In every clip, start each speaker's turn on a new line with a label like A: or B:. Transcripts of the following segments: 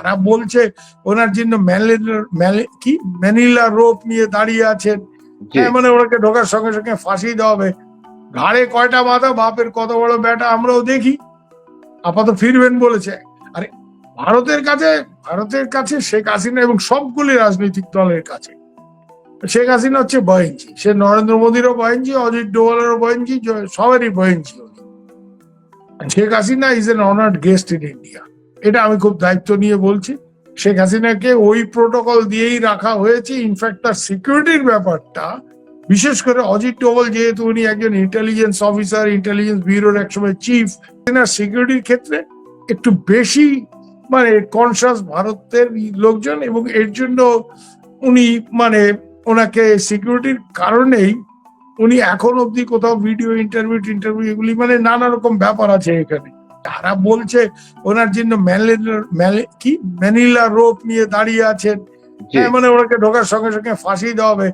A: তারা বলছে ওনার জন্য ম্যানিলা রোপ নিয়ে দাঁড়িয়ে আছেন, মানে ওনাকে ঢোকার সঙ্গে সঙ্গে ফাঁসি দেওয়া হবে। ঘাড়ে কয়টা মাথা, বাপের কত বড় ব্যাটা আমরাও দেখি। আপাতত ফিরবেন বলেছে। আরে ভারতের কাছে শেখ হাসিনা এবং সবগুলি রাজনৈতিক দলের কাছে শেখ হাসিনা হচ্ছে বয়েঞ্জি। সে নরেন্দ্র মোদীরও বয়েঞ্জি, অজিত ডোভালেরও বয়েঞ্জি, সবারই বয়েঞ্জি। Sheikh Hasina is an honoured guest in India. এটা আমি খুব দায়িত্ব নিয়ে বলছি। শেখ হাসিনাকে ওই প্রোটোকল দিয়েই রাখা হয়েছে। ইনফ্যাক্ট তার সিকিউরিটির ব্যাপারটা, বিশেষ করে অজিত ডোভাল যেহেতু উনি একজন ইন্টেলিজেন্স অফিসার, ইন্টেলিজেন্স ব্যুরোর একসময় চিফ, সিকিউরিটির ক্ষেত্রে একটু বেশি মানে কনসাস ভারতের লোকজন, এবং এর জন্য উনি মানে ওনাকে সিকিউরিটির কারণেই উনি এখন অব্দি কোথাও ভিডিও ইন্টারভিউ এগুলি মানে নানা রকম ব্যাপার আছে এখানে। তারা বলছে ওনার জন্য ম্যানিলা রোপ নিয়ে দাঁড়িয়ে আছেন, মানে ওনাকে ঢোকার সঙ্গে সঙ্গে ফাঁসি দেওয়া হবে।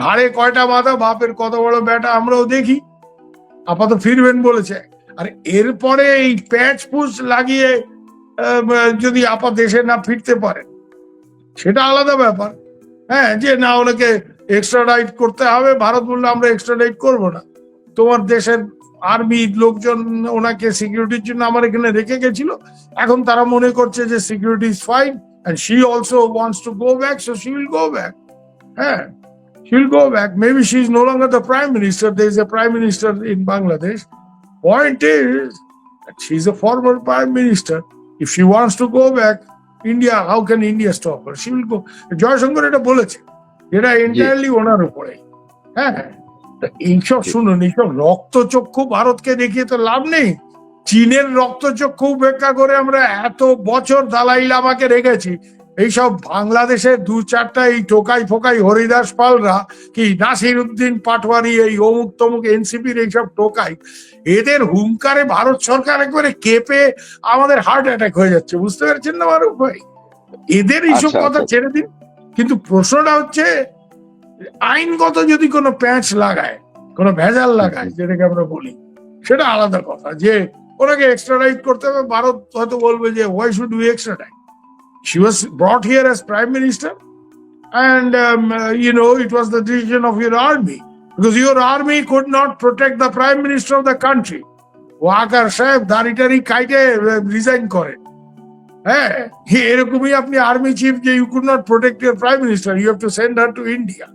A: ঘাড়ে কয়টা মাথা, বাপের কত বড় ব্যাটা আমরাও দেখি। আপাতত ফিরবেন বলেছে। আর এরপরে এই প্যাচ পুচ লাগিয়ে যদি দেশে না ফিরতে পারেন সেটা আলাদা ব্যাপার। হ্যাঁ, যে না ওনাকে এক্সট্রাডাইট করতে হবে, ভারত বললে আমরা এক্সট্রাডাইট করবো না। তোমার দেশের আর্মি লোকজন ওনাকে সিকিউরিটির জন্য আমার এখানে রেখে গেছিল, এখন তারা মনে করছে যে security is fine and she also wants to go back, so she will go back. হ্যাঁ, she will go back. Maybe she is no longer the prime minister. There is a prime minister in Bangladesh. Point is that she is a former prime minister. If she wants to go back, India, how can India stop her? She will go. Jaishankar এটা বলেছে, এটা entirely ওনার উপরে। হ্যাঁ, এইসব শুনুন, এইসব রক্তচক্ষু ভারতকে দেখিয়ে তো লাভ নেই। চীনের রক্তচক্ষু উপেক্ষা করে আমরা এত বছর দালাই লামাকে রেখেছি। এইসব বাংলাদেশের দু চারটা এই টোকাই ফোকাই হরিদাস পালরা, কি নাসির উদ্দিন পাটওয়ারি, এই অমুক তমুক এনসিপির এইসব টোকাই, এদের হুঙ্কারে ভারত সরকার একবারে কেঁপে আমাদের হার্ট অ্যাটাক হয়ে যাচ্ছে। বুঝতে পারছেন না মারুফ ভাই? এদের এইসব কথা ছেড়ে দিন। কিন্তু প্রশ্নটা হচ্ছে, আইনগত যদি কোনো প্যাঁচ লাগায়, কোনো ভেজাল লাগায়, যেটাকে আমরা বলি, সেটা আলাদা কথা। যে ওনাকে এক্সট্রাডাইট করতে হবে, ভারত হয়তো বলবে যে why should we extradite? She was brought here as prime minister and it was the decision of your army, because your army could not protect the prime minister of the country. Waker সাহেব দাড়িটারি কাইটে resign করেন। হ্যাঁ, এরকমই আপনি army chief যে you could not protect your prime minister, you have to send her to India.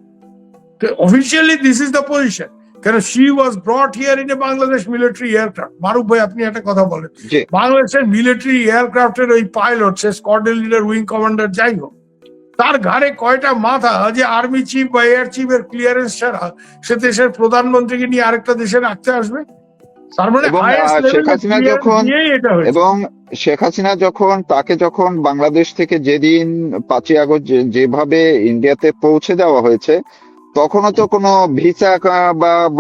A: Officially this is the position. কারণ she was brought here in a Bangladesh military aircraft. মারুফ ভাই, আপনি একটা কথা বলেন, বাংলাদেশের মিলিটারি এয়ারক্রাফটের ওই pilot, সে squadron leader, wing commander, যাই হোক, তার ঘাড়ে কয়টা মাথা যে আর্মি চিফ বা এয়ার চিফের ক্লিয়ারেন্স ছাড়া সে দেশের প্রধানমন্ত্রীকে নিয়ে আরেকটা দেশে রাখতে আসবে? তার মানে
B: শেখ হাসিনা যখন বাংলাদেশ থেকে যেদিন 5ই আগস্ট যেভাবে ইন্ডিয়াতে পৌঁছে দেওয়া হয়েছে, তখনও তো কোনো ভিসা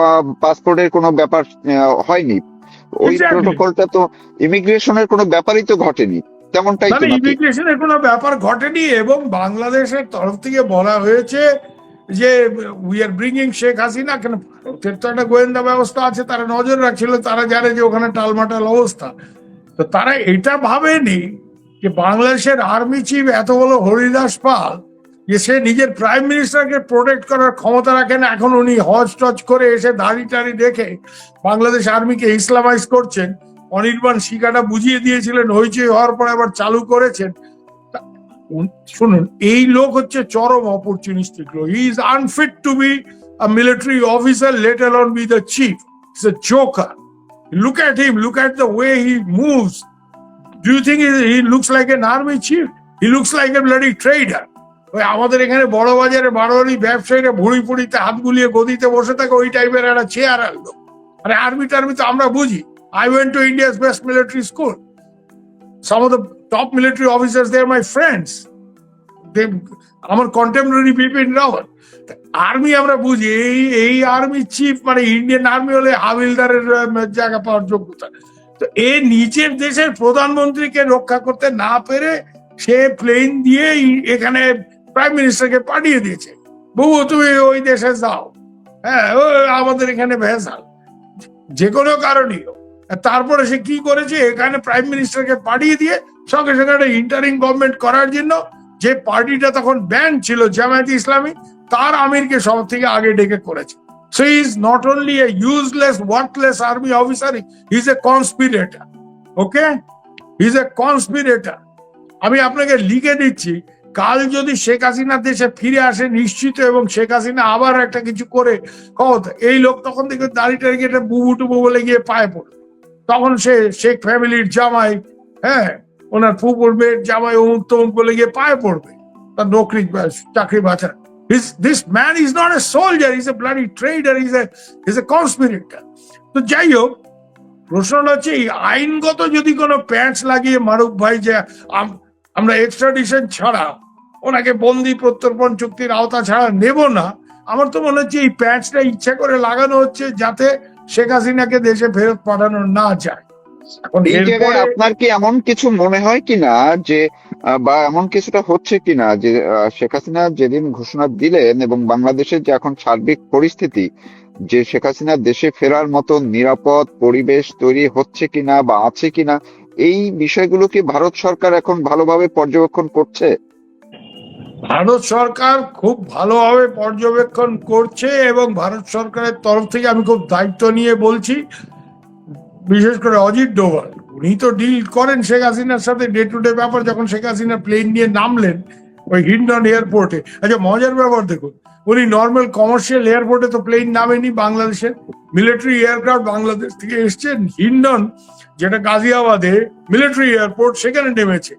B: বা পাসপোর্টের কোনো ব্যাপার হয়নি। ওই প্রোটোকলটা তো ইমিগ্রেশনের কোনো ব্যাপারই তো ঘটেনি, তেমনটাই তো।
A: ইমিগ্রেশনের কোনো ব্যাপার ঘটেনি, এবং বাংলাদেশের তরফ থেকে বলা হয়েছে যে we are bringing Sheikh Hasina. কেন, ভারতের তো একটা গোয়েন্দা ব্যবস্থা আছে, তারা নজর রাখছিল, তারা জানে যে ওখানে টালমাটাল অবস্থা। তো তারা এটা ভাবেনি যে বাংলাদেশের আর্মি চিফ এত বড় হরিদাস পাল, যে সে নিজের প্রাইম মিনিস্টারকে প্রোটেক্ট করার ক্ষমতা রাখেন। এখন উনি হজ টজ করে এসে দাড়ি টাড়ি দেখে বাংলাদেশ আর্মিকে ইসলামাইজ করছেন। অনির্বাণ শিকাটা বুঝিয়ে দিয়েছিলেন, হইচই হওয়ার পর আবার চালু করেছেন। শুনুন, এই লোক হচ্ছে চরম অপরচুনিস্টিক লোক। He is unfit to be a military officer, let alone be the chief. Is a joker. Look at him, look at the way he moves. Do you think he looks like an army chief? He looks like a bloody trader. ওই আমাদের এখানে বড় বাজারে বারোয়ারি ব্যবসায়ীরা ভুড়ি ফুড়িতে হাত গুলিয়ে গদিতে বসে থাকে, ওই টাইপের একটা চেয়ার আনলো। আরে আর্মি টার্মি তো আমরা বুঝি। I went to India's best military school. Some of the top military officers, they are my friends. আমার কন্টেম্পোরারি বিপিন রাওয়াত। আর্মি আমরা বুঝি, এই আর্মি চিফ মানে ইন্ডিয়ান আর্মি হলে হাবিলদারের জায়গা পাওয়ার যোগ্যতা। তো এই নিচের দেশের প্রধানমন্ত্রীকে রক্ষা করতে না পেরে সে প্লেন দিয়ে এখানে প্রাইম মিনিস্টারকে পাঠিয়ে দিয়েছে, বাবু তুমি ওই দেশে যাও। হ্যাঁ, আমাদের এখানে ভেজাল যে কোনো কারণেই। তারপরে সে কি করেছে, এখানে প্রাইম মিনিস্টারকে পাঠিয়ে দিয়ে সঙ্গে সঙ্গে একটা ইন্টারিম গভর্নমেন্ট করার জন্য যে পার্টিটা তখন ব্যান ছিল জামায়াত ইসলামী, তার আমিরকে সব থেকে আগে ডেকে করেছে। So he is not only a useless, worthless army officer, he is a conspirator. Okay? He is a conspirator. আমি আপনাকে লিখে দিচ্ছি, কাল যদি শেখ হাসিনা দেশে ফিরে আসে নিশ্চিত, এবং শেখ হাসিনা আবার একটা কিছু করে এই লোক তখন থেকে দাড়িটা রেখে এটা বুবু টুবু বলে গিয়ে পায়ে পড়বে। তখন সে শেখ ফ্যামিলির জামাই, হ্যাঁ, ওনার ফুপুর মেয়ের জামাই অমুক তমুক বলে গিয়ে পায়ে পড়বে তার নৌকরি চাকরি বাঁচার। This man is not a soldier, he's a bloody traitor, he's a conspirator. তো যাই হোক, প্রশ্নটা হচ্ছে এই আইনগত যদি কোনো প্যাঁচ লাগিয়ে মারুক ভাই যে আমরা এক্সট্রাডিশন ছাড়া ওনাকে বন্দি প্রত্যর্পণ চুক্তির আওতা ছাড়া নেব না, আমার তো মনে হচ্ছে এই প্যাঁচটা ইচ্ছা করে লাগানো হচ্ছে যাতে শেখ হাসিনাকে দেশে ফেরত পাঠানো না যায়। এখন
B: এই জায়গায় আপনার কি এমন কিছু মনে হয় কিনা যে বা এমন কিছুটা হচ্ছে কিনা যে শেখ হাসিনা যেদিন ঘোষণা দিলেন এবং বাংলাদেশের যে এখন সার্বিক পরিস্থিতি, যে শেখ হাসিনা দেশে ফেরার মতো নিরাপদ পরিবেশ তৈরি হচ্ছে কিনা বা আছে কিনা, এই বিষয়গুলো কি ভারত সরকার এখন ভালোভাবে পর্যবেক্ষণ করছে?
A: ভারত সরকার খুব ভালোভাবে পর্যবেক্ষণ করছে, এবং ভারত সরকারের তরফ থেকে আমি খুব দায়িত্ব নিয়ে বলছি, বিশেষ করে অজিত ডোভাল, উনি তো ডিল করেন শেখ হাসিনার সাথে ডে টু ডে ব্যাপার। যখন শেখ হাসিনা প্লেন নিয়ে নামলেন ওই হিন্ডন এয়ারপোর্টে, আচ্ছা মজার ব্যাপার দেখুন, উনি নর্মাল কমার্শিয়াল এয়ারপোর্টে তো প্লেন নামেনি, বাংলাদেশের মিলিটারি এয়ারক্রাফট বাংলাদেশ থেকে এসছেন, হিন্ডন যেটা গাজিয়াবাদে মিলিটারি এয়ারপোর্ট, সেখানে নেমেছে।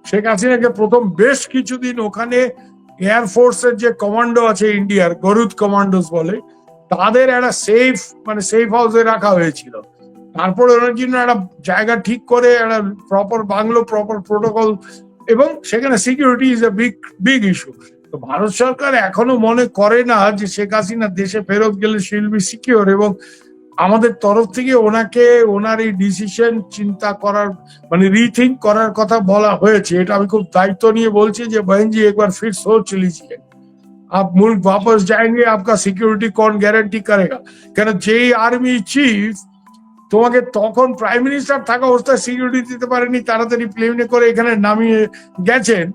A: শেখ হাসিনাকে প্রথম বেশ কিছুদিন ওখানে এয়ারফোর্সের যে কমান্ডো আছে ইন্ডিয়ার, গরুদ কমান্ডোস বলে, তাদের একটা সেফ হাউসে রাখা হয়েছিল। তারপরে ওনার জন্য একটা জায়গা ঠিক করে একটা প্রপার বাংলো, প্রপার প্রোটোকল, এবং সেখানে security is a big issue. তো ভারত সরকার এখনো মনে করে না যে শেখ হাসিনা দেশে ফেরত গেলে শি উইল বি সিকিউর, এবং আমাদের তরফ থেকে ওনাকে ওনার এই ডিসিশন চিন্তা করার রিথিঙ্ক করার কথা বলা হয়েছে। এটা আমি খুব দায়িত্ব নিয়ে বলছি যে बहन जी एक बार फिर सोच लीजिए, आप मुल्क वापस जाएंगे, आपका सिक्योरिटी कौन गारंटी करेगा? কেন যেই আর্মি চিফ তোমাকে তখন প্রাইম মিনিস্টার থাকা অবস্থায় সিকিউরিটি দিতে পারেনি, তাড়াতাড়ি প্লেনে করে এখানে নামিয়ে গেছেন,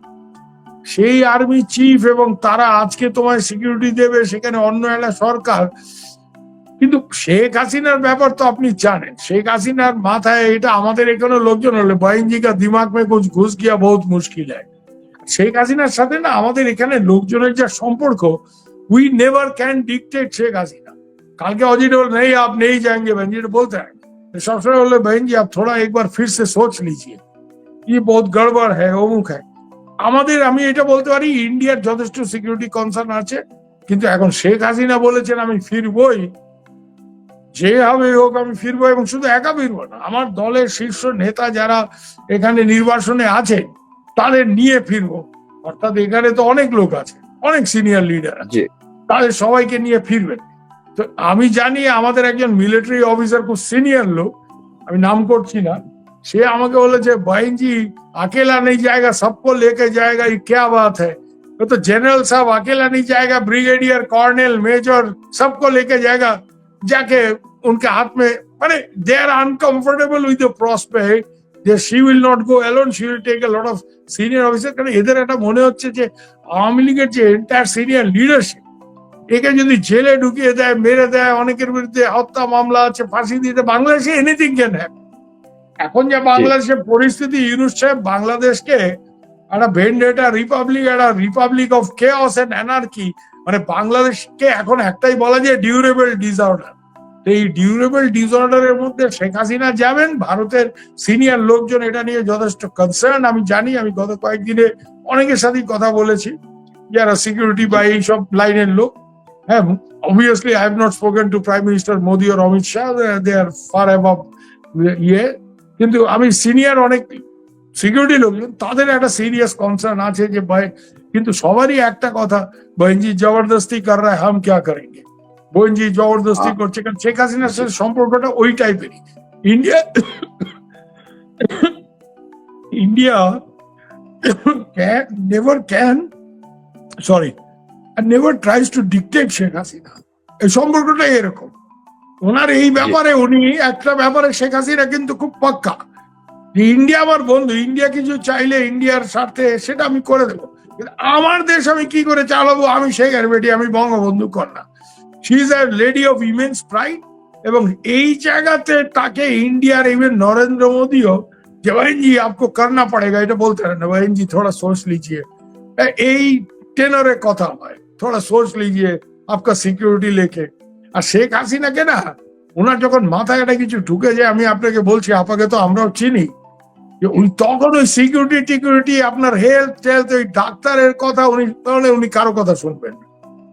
A: সেই আর্মি চিফ এবং তারা আজকে তোমায় সিকিউরিটি দেবে, সেখানে অন্য একটা সরকার। কিন্তু শেখ হাসিনার ব্যাপার তো আপনি জানেন, শেখ হাসিনার মাথায় এটা আমাদের এখানে লোকজন হলে बहन जी का दिमाग में कुछ घुस गया बहुत मुश्किल है। শেখ হাসিনার সাথে না আমাদের এখানে লোকজনের যা সম্পর্ক, we never can dictate Sheikh Hasina. কালকে অজিত বল नहीं आप नहीं जाएंगे, बहन जी बोलते हैं সবসময় বললে बहन जी आप थोड़ा एक बार फिर से सोच लीजिए, ये बहुत गड़बड़ है, অমুক है। আমাদের আমি এটা বলতে পারি ইন্ডিয়ার যথেষ্ট সিকিউরিটি কনসার্ন আছে, কিন্তু এখন শেখ হাসিনা বলেছেন আমি ফিরবই, যেভাবে হোক আমি ফিরবো, এবং শুধু একা ফিরবো না, আমার দলের শীর্ষ নেতা যারা এখানে নির্বাসনে আছে তাদের নিয়ে ফিরবো। অর্থাৎ এখানে তো অনেক লোক আছে, অনেক সিনিয়র লিডার আছে, তাদের সবাইকে নিয়ে ফিরবেন। তো আমি জানি আমাদের একজন মিলিটারি অফিসার, খুব সিনিয়র লোক, আমি নাম করছি না, সে আমাকে বলেছে बहन जी अकेला नहीं जाएगा, सबको लेके जाएगा, ये क्या बात है? तो जनरल साहब अकेला नहीं जाएगा, ब्रिगेडियर, कर्नल, मेजर सबको लेके जाएगा, जाके उनके हाथ में, माने they are uncomfortable with the prospect that she will not go alone, she will take a lot of senior officer। কারণ এদের একটা মনে হচ্ছে যে আওয়ামী লীগের যে এন্টায়ার সিনিয়র লিডারশিপ, একে যদি জেলে ঢুকিয়ে দেয়, মেরে দেয়, অনেকের বিরুদ্ধে হত্যা মামলা আছে, ফাঁসি দিতে, বাংলাদেশে এনিথিং ক্যান হ্যাপেন। এখন যে বাংলাদেশের পরিস্থিতি, ইউনূস সাহেব বাংলাদেশকে একটা ভেন্ডেটা রিপাবলিক, একটা republic of chaos and anarchy, বাংলাদেশকে এখন একটাই বলা যায় ডিউরেবল ডিসঅর্ডার। এই ডিউরেবল ডিসঅর্ডারের মধ্যে শেখ হাসিনা যাবেন, ভারতের সিনিয়র লোকজন এটা নিয়ে যথেষ্ট কনসার্ন। আমি জানি, আমি গত কয়েকদিনে অনেকের সাথেই কথা বলেছি যারা সিকিউরিটি বা এইসব লাইনের লোক। হ্যাঁ, obviously I have not spoken to Prime Minister Modi or Amit Shah, they are far above ইয়ে, কিন্তু আমি সিনিয়র অনেক সিকিউরিটি লোকজন, তাদের একটা সিরিয়াস কনসার্ন আছে যে ভাই, কিন্তু সবারই একটা কথা, बहन जी জবরদস্তি কর রা হ্যায়, হাম ক্যা করেঙ্গে? बहन जी জবরদস্তি করছে, কারণ শেখ হাসিনার সাথে সম্পর্কটা ওই টাইপেরই। India never tries to dictate Sheikh Hasina. এই সম্পর্কটা এরকম। ওনার এই ব্যাপারে, উনি একটা ব্যাপারে শেখ হাসিনা কিন্তু খুব পাক্কা, যে ইন্ডিয়া আমার বন্ধু, ইন্ডিয়া কিছু চাইলে ইন্ডিয়ার স্বার্থে সেটা আমি করে দেবো, কিন্তু আমার দেশ আমি কি করে চালাবো? আমি শেখের বেটি, আমি বঙ্গবন্ধু কন্যা। She is a lady of immense pride. এবং এই জায়গাতে তাকে ইন্ডিয়ার ইভেন নরেন্দ্র মোদিও যে बहन जी आपको करना पड़ेगा, এটা বলতে পারে না, बहन जी थोड़ा सोच लीजिए, এই টেনরে কথা হয়, थोड़ा सोच लीजिए आपका সিকিউরিটি লেকে। আর শেখ হাসিনাকে না, ওনার যখন মাথায় একটা কিছু ঢুকে যায়, আমি আপনাকে বলছি, আপাকে তো আমরাও চিনি, যে উনি তখন ওই সিকিউরিটি টিকিউরিটি, আপনার হেলথ টেলথ, ওই ডাক্তারের কথা উনি, তাহলে উনি কারো কথা শুনবেন না।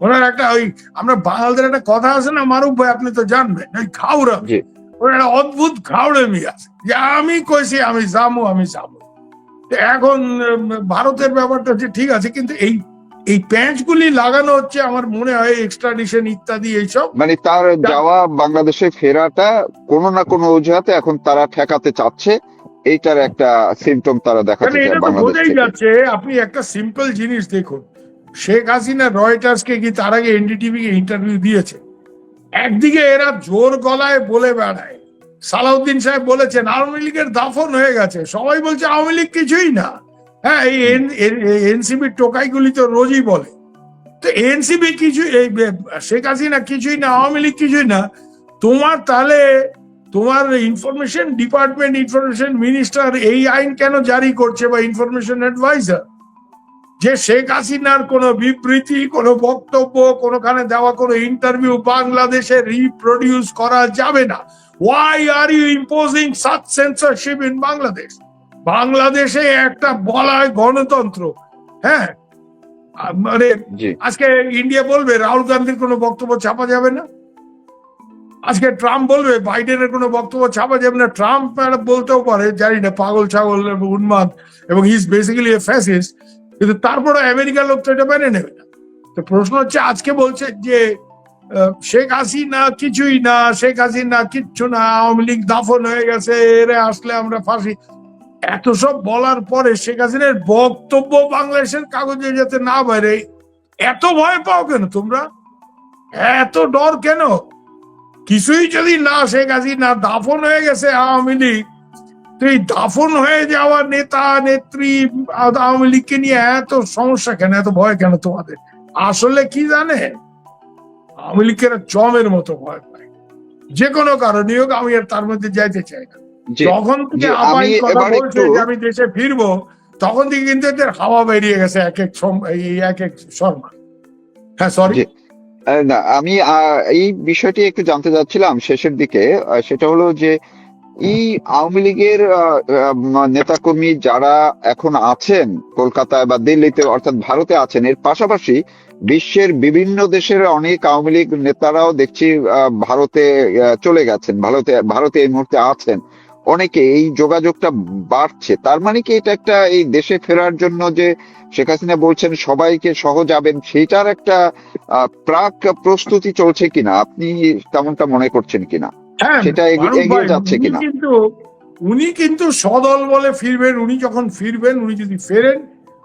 A: ওনার একটা ওই, আমরা বাঙালদের একটা কথা আছে না মারুফ ভাই, আপনি তো জানবেন, ওই ঘাউরা,
B: জি
A: ওর একটা অদ্ভুত ঘাউড়েমি আছে, যে আমি কইছি আমি যাবো, আমি যাবো। এখন ভারতের ব্যাপারটা হচ্ছে ঠিক আছে, কিন্তু এই এই প্যাঁচ গুলি লাগানো হচ্ছে আমার মনে হয় এক্সট্রাডিশন ইত্যাদি এইসব,
B: মানে তার যাওয়া, বাংলাদেশে ফেরাটা কোনো না কোনো অজুহাতে এখন তারা ঠেকাতে চাচ্ছে, এইটার একটা সিমটম তারা দেখাতে
A: কারণ
B: চায়
A: এটা তো
B: বাংলাদেশ
A: বোঝাই
B: থেকে।
A: যাচ্ছে। আপনি একটা সিম্পল জিনিস দেখুন, শেখ হাসিনা রয়টার্স কে কি তার আগে এনডিটিভি কে ইন্টারভিউ দিয়েছে। একদিকে এরা জোর গলায় বলে বেড়ায়, সালাউদ্দিন সাহেব বলেছেন আওয়ামী লীগের দাফন হয়ে গেছে, সবাই বলছে আওয়ামী লীগ কিছুই না। হ্যাঁ, এই এনসিবি টোকাইগুলি তো রোজই বলে। তো এনসিবি কিছু, এই শেখ হাসিনা কিছুই না, আওয়ামী লীগ কিছুই না। তোমার তাহলে তোমার ইনফরমেশন ডিপার্টমেন্ট, ইনফরমেশন মিনিস্টার এই আইন কেন জারি করছে, বা ইনফরমেশন অ্যাডভাইজার, যে শেখ হাসিনার কোনো বিবৃতি, কোনো বক্তব্য, কোনোখানে দেওয়া কোনো ইন্টারভিউ বাংলাদেশে রিপ্রোডিউস করা যাবে না। Why are you imposing such censorship in Bangladesh? বাংলাদেশে একটা বলায় গণতন্ত্র। হ্যাঁ, মানে
B: জি
A: আজকে ইন্ডিয়া বলবে রাহুল গান্ধীর কোনো বক্তব্য ছাপা যাবে না, আজকে ট্রাম্প বলবে বাইডেনের কোনো বক্তব্য ছাপা যাবে না। ট্রাম্প বলতেও পারে, জানি না, পাগল ছাগল এবং উন্মাদ, এবং he is basically A fascist, কিন্তু তারপরে আমেরিকার লোক তো এটা মেনে নেবে না। তো প্রশ্ন হচ্ছে, আজকে বলছে যে শেখ হাসিনা কিছুই না, শেখ হাসিনা কিচ্ছু না, আওয়ামী লীগ দাফন হয়ে গেছে, এরা আসলে আমরা ফাঁসি। এত সব বলার পরে শেখ হাসিনার বক্তব্য বাংলাদেশের কাগজে যাতে না বাইরে, এত ভয় পাও কেন তোমরা? এত ডর কেন? কিছুই যদি না, শেখ হাসিনা দাফন হয়ে গেছে আওয়ামী লীগ, তো এই দাফন হয়ে যাওয়া নেতা নেত্রী আওয়ামী লীগকে নিয়ে এত সমস্যা কেন, এত ভয় কেন তোমাদের? আসলে কি জানে, আওয়ামী লীগের জমের মতো ভয় পায়, যে কোনো কারণে হোক। আমি আর তার মধ্যে যাইতে চাই না।
B: জি
A: যখন থেকে
B: জি
A: আপাই
B: আমি
A: কথা
B: এবার
A: বলছে
B: একটু
A: যে আমি দেশে ফিরবো, তখন থেকে কিন্তু এদের হাওয়া বেরিয়ে গেছে এক এক এক এক শর্মা। হ্যাঁ, সরি।
B: জি না, আমি এই বিষয়টি একটু জানতে চাচ্ছিলাম শেষের দিকে, সেটা হলো যে এই আওয়ামী লীগের নেতাকর্মী যারা এখন আছেন কলকাতায় বা দিল্লিতে, অর্থাৎ ভারতে আছেন, এর পাশাপাশি বিশ্বের বিভিন্ন দেশের অনেক আওয়ামী লীগ নেতারাও দেখছি ভারতে চলে গেছেন, ভারতে এই মুহূর্তে আছেন অনেকে। এই যোগাযোগটা বাড়ছে, তার মানে কি এটা একটা, এই দেশে ফেরার জন্য যে শেখ হাসিনা বলছেন সবাইকে সহ যাবেন, সেইটার একটা প্রাক প্রস্তুতি চলছে কিনা, আপনি তেমনটা মনে করছেন কিনা,
A: হ্যাঁ,
B: সেটা
A: মারুফ
B: এগিয়ে
A: ভাই,
B: যাচ্ছে কিনা?
A: উনি কিন্তু সদল বলে ফিরবেন। উনি যখন ফিরবেন, উনি যদি ফেরেন,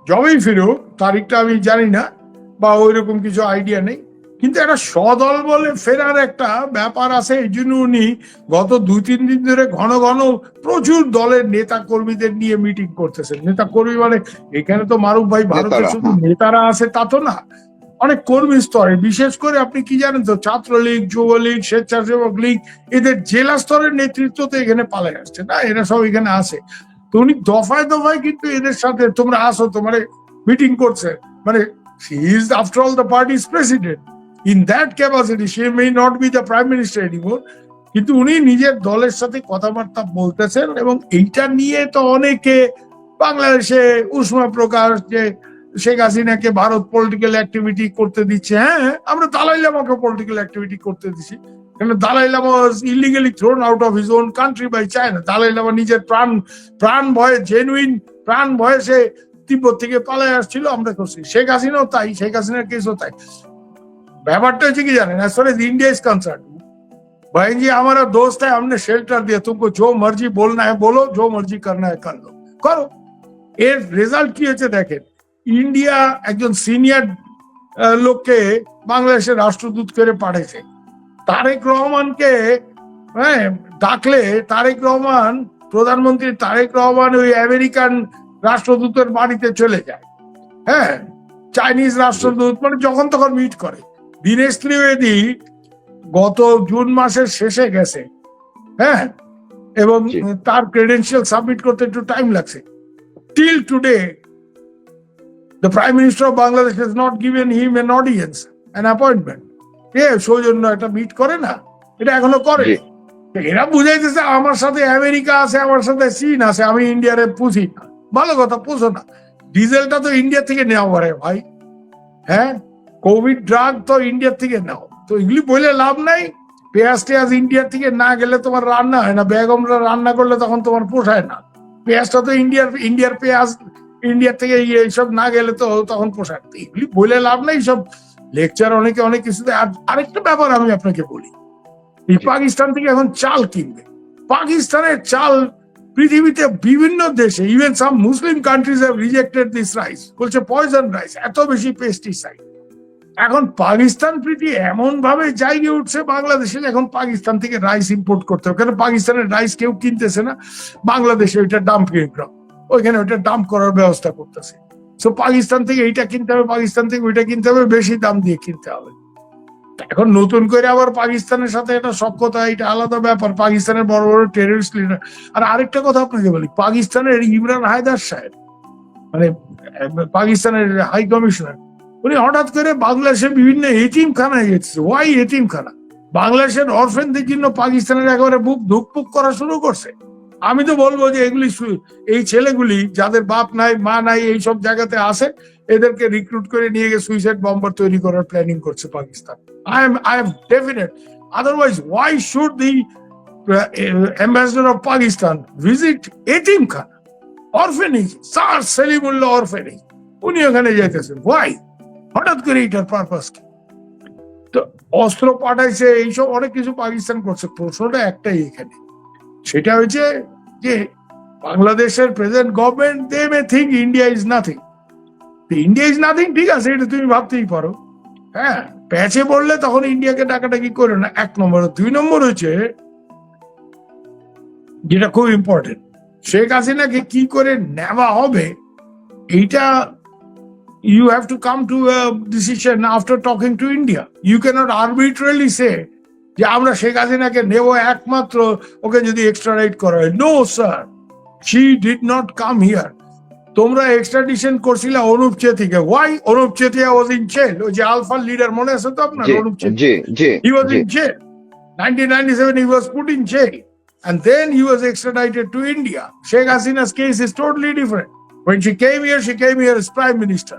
A: যবেই ফিরুক, তারিখটা আমি জানি না বা ওইরকম কিছু আইডিয়া নেই, কিন্তু একটা সদল বলে ফেরার একটা ব্যাপার আছে। এই জন্য উনি গত 2-3 দিন ধরে ঘন ঘন প্রচুর দলের নেতা কর্মীদের নিয়ে মিটিং করতেছেন। নেতা কর্মী মানে এখানে তো মারুফ ভাই ভারতে
B: নেতারা,
A: শুধু
B: হ্যাঁ।
A: নেতারা আছে তা তো না, অনেক কর্মী স্তরে, বিশেষ করে আপনি কি জানেন তো, ছাত্রলীগ, যুবলীগ, স্বেচ্ছাসেবক লীগ, এদের জেলা স্তরের নেতৃত্ব তো এখানে পালাই আসছে না, এরা সব এখানে আসে। তো উনি দফায় দফায় কিন্তু এদের সাথে তোমরা আসো, তোমার মিটিং করছে, মানে she is after all the party's president. In that capacity she may not be the prime minister anymore, কিন্তু উনি নিজের দলের সাথে কথাবার্তা বলতেছেন। এবং এইটা নিয়ে তো অনেকে বাংলাদেশে উষ্মা প্রকাশ, যে শেখ হাসিনাকে ভারত পলিটিক্যাল অ্যাক্টিভিটি করতে দিচ্ছে। হ্যাঁ, আমরা দালাই লামাকে পলিটিক্যাল অ্যাক্টিভিটি করতে দিচ্ছি, কারণ Dalai Lama was illegally thrown out of his own country by China. Dalai Lama নিজের প্রাণ ভয়ে, জেনুইন প্রাণ ভয়ে সে তিব্বত থেকে পালায় আসছিল, আমরা করছি। শেখ হাসিনাও তাই, শেখ হাসিনার কেসও তাই। ব্যাপারটা হচ্ছে কি জানেন, as far as India is concerned, भाई जी हमारा दोस्त है, हमने शेल्टर दिया, तुमको जो मर्जी बोलना है बोलो, जो मर्जी करना है कर लो, करो। এর রেজাল্ট কি হচ্ছে দেখেন, ইন্ডিয়া একজন সিনিয়র লোককে বাংলাদেশের রাষ্ট্রদূত করে পাঠিয়েছে। তারেক রহমানকে, হ্যাঁ, ডাকলে তারেক রহমান প্রধানমন্ত্রী তারেক রহমান ওই আমেরিকান রাষ্ট্রদূতের বাড়িতে চলে যায়, হ্যাঁ, চাইনিজ রাষ্ট্রদূত, মানে যখন তখন মিট করে। দীনেশ ত্রিবেদী গত জুন মাসের শেষে গেছে, হ্যাঁ, এবং তার ক্রেডেন্সিয়াল সাবমিট করতে একটু টাইম লাগছে। Till today the Prime Minister of Bangladesh has not given him an audience, an appointment. সৌজন্য একটা মিট করে না, এটা এখনো করে। এরা বুঝাইতেছে আমার সাথে আমেরিকা আছে, আমার সাথে চীন আছে, আমি ইন্ডিয়ারে পুষি না। ভালো কথা, পুষো না। ডিজেলটা তো ইন্ডিয়া থেকে নেওয়া পারে ভাই, হ্যাঁ, কোভিড ড্রাগ তো ইন্ডিয়া থেকে নাও, তো এগুলি বলে লাভ নাই। পেঁয়াজ টেয়াজ ইন্ডিয়া থেকে না গেলে তোমার রান্না হয় না, বেগমরা রান্না করলে তখন তোমার পোষায় না। পেঁয়াজটা তো ইন্ডিয়ার পেঁয়াজ ইন্ডিয়া থেকে এইসব না গেলে তো তখন পোশাক। এগুলি বলে লাভ নাই, সব লেকচার অনেকে অনেক কিছুতে। আরেকটা ব্যাপার আমি আপনাকে বলি, এই পাকিস্তান থেকে এখন চাল কিনবে। পাকিস্তানের চাল পৃথিবীতে বিভিন্ন দেশে, even some Muslim countries have rejected this rice, বলছে পয়জন রাইস, এত বেশি পেস্টিসাইড। এখন পাকিস্তান প্রীতি এমন ভাবে জায়গা উঠছে বাংলাদেশে, এখন পাকিস্তান থেকে রাইস ইম্পোর্ট করতে হবে, কারণ পাকিস্তানের রাইস কেউ কিনতেছে না, বাংলাদেশে ওইটা ডাম্পিং গ্রাউন্ড, ওইখানে ওইটা ডাম্প করার ব্যবস্থা করতেছে। সো পাকিস্তান থেকে এইটা কিনতে হবে, পাকিস্তান থেকে ওইটা কিনতে হবে, বেশি দাম দিয়ে কিনতে হবে। এখন নতুন করে আবার পাকিস্তানের সাথে এটা সখ্যতা, এটা আলাদা ব্যাপার। পাকিস্তানের বড় বড় টেররিস্ট লিডার। আর আরেকটা কথা আপনাকে বলি, পাকিস্তানের ইমরান হায়দার সাহেব, মানে পাকিস্তানের হাই কমিশনার, উনি হঠাৎ করে বাংলাদেশের বিভিন্ন এতিমখানায় গেছে। ওয়াই এতিমখানা? বাংলাদেশের অরফেনদের জন্য পাকিস্তানের একেবারে বুক ধুকপুক করা শুরু করছে। আমি তো বলবো যে এগুলি, এই ছেলেগুলি যাদের বাপ নাই মা নাই এইসব জায়গাতে আসে, এদেরকে রিক্রুট করে নিয়ে গিয়ে সুইসাইড বম্বার তৈরি করার প্ল্যানিং করছে Pakistan. I am definite. Otherwise, why should the ambassador of Pakistan visit এতিমখানা, অরফেনেজ, স্যার সেলিমুল্লাহ অরফেনেজ, উনি ওখানে যাইতেছেন? ওয়াই? হঠাৎ করে এটার পারপাস কি? তো অস্ত্র পাঠাইছে, এইসব অনেক কিছু পাকিস্তান করছে। প্রশ্নটা একটাই এখানে, সেটা হচ্ছে যে বাংলাদেশের present government, they may think India is nothing. India is nothing, ঠিক আছে, এটা তুমি ভাবতেই পারো, হ্যাঁ। প্যাচে পড়লে তখন ইন্ডিয়াকে ডাকাডাকি করে না, এক নম্বর। দুই নম্বর হচ্ছে যেটা খুব ইম্পর্টেন্ট, শেখ হাসিনাকে কি করে নেওয়া হবে, এইটা you have to come to a decision after talking to India. You cannot arbitrarily say যে আমরা শেখ হাসিনাকে নেব একমাত্র ওকে যদি এক্সট্রাডাইট করা হয়। No sir, she did not come here. তোমরা এক্সট্রাডিশন করছিলে অনুপ চেতিয়াকে। Why? Anup Chetia was in jail. ওই যে আলফা লিডার, মনে আছে তো আপনার? Anup Chetia, he was in jail 1997, he was put in jail and then he was extradited to India. Sheikh Hasina's case is totally different. When she came here as prime minister,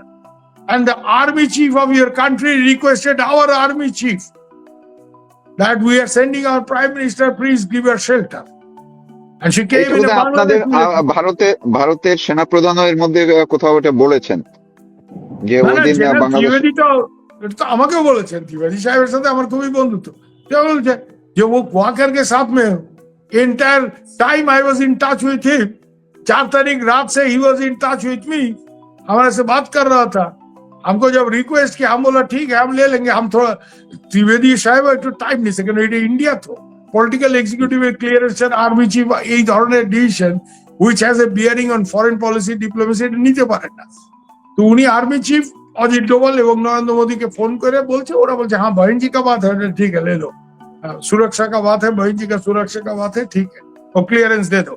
A: and the army chief of your country requested our army chief that we are sending our prime minister, please give her shelter. And she came in a
B: আপনাদের ভারতের সেনাপ্রধানও এর মধ্যে কোথাও এটা বলেছেন যে ওইদিন বাংলাদেশ,
A: আমাকেও বলেছেন, त्रिवेदी সাহেবের সাথে আমার খুবই বন্ধুত্ব। বলছে যে वो वाकर के साथ में entire time I was in touch with him. 4 तारीख रात से he was in touch with me, हमारे से बात कर रहा था। हमको जब रिक्वेस्ट किया, हम बोला ठीक है, हम ले लेंगे। हम थोड़ा त्रिवेदी साहेब একটু টাইম নিছে, কেন এটা ইন্ডিয়া তো পলিটিক্যাল এক্সিকিউটিভের ক্লিয়ারেন্স, আর্মি চিফ এই ধরনের decision which has a bearing on foreign policy, diplomacy, এটা নিতে পারেন না। তো উনি আর্মি চিফ অজিত ডোভাল এবং নরেন্দ্র মোদীকে ফোন করে বলছে, ওরা বলছে হ্যাঁ बहन जी का बात है, ठीक है ले लो, सुरक्षा का बात है, बहन जी का सुरक्षा का बात है, ठीक है, और क्लियरेंस दे दो।